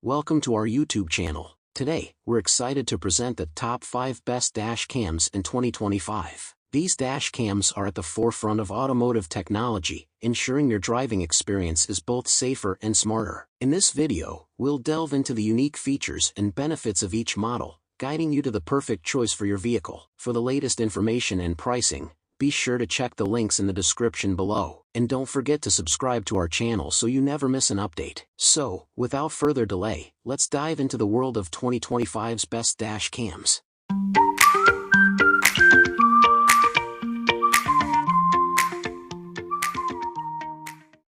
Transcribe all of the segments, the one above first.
Welcome to our YouTube channel. Today, we're excited to present the top 5 best dash cams in 2025. These dash cams are at the forefront of automotive technology, ensuring your driving experience is both safer and smarter. In this video, we'll delve into the unique features and benefits of each model, guiding you to the perfect choice for your vehicle. For the latest information and pricing, be sure to check the links in the description below. And don't forget to subscribe to our channel so you never miss an update. So, without further delay, let's dive into the world of 2025's best dash cams.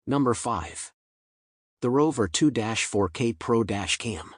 Number 5. The Rove 2-4K Pro Dash Cam.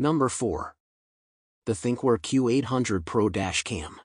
Number 4. The Thinkware Q800 Pro Dash Cam.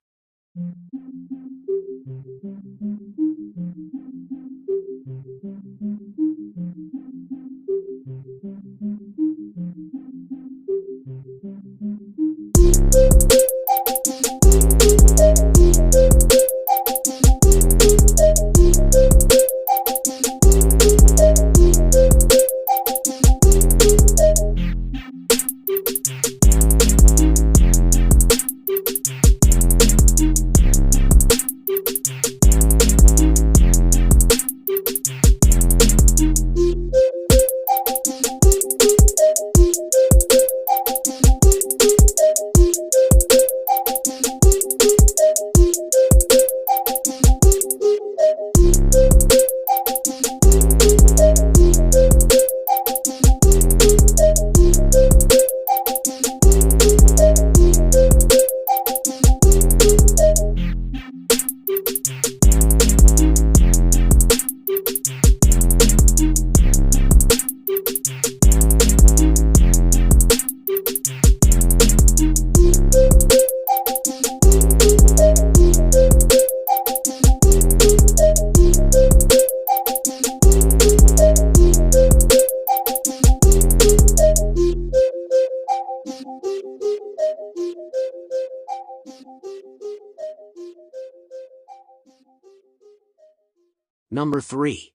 Number 3.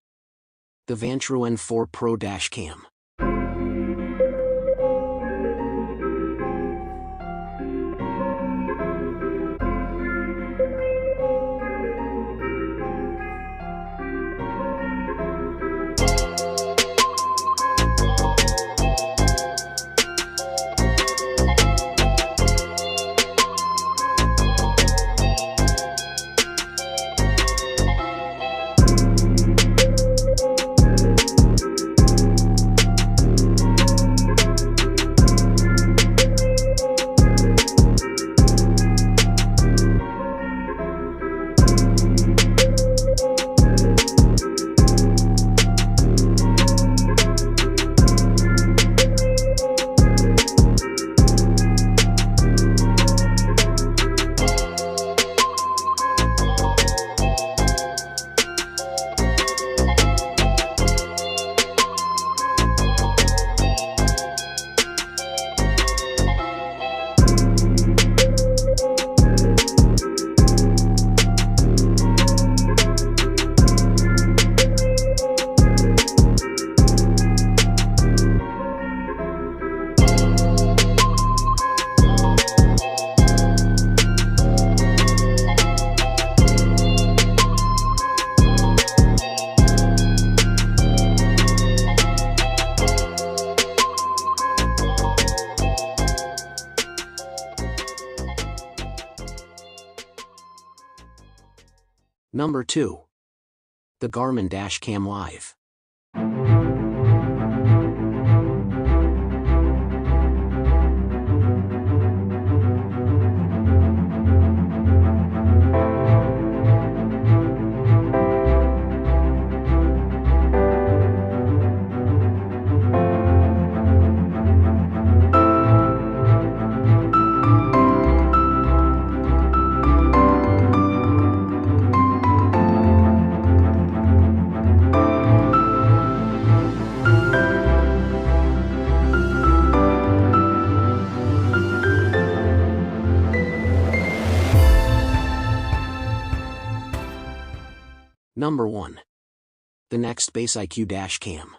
The Vantrue N4 Pro Dash Cam. Number 2. The Garmin Dashcam Live. Number 1. The Nextbase IQ Dashcam.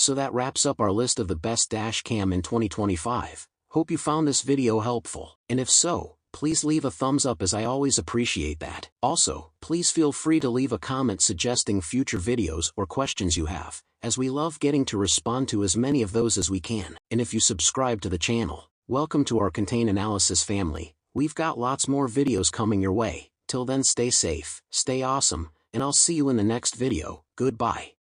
So that wraps up our list of the best dash cam in 2025. Hope you found this video helpful, and if so, please leave a thumbs up as I always appreciate that. Also, please feel free to leave a comment suggesting future videos or questions you have, as we love getting to respond to as many of those as we can. And if you subscribe to the channel, welcome to our content analysis family. We've got lots more videos coming your way. Till then, stay safe, stay awesome, and I'll see you in the next video. Goodbye.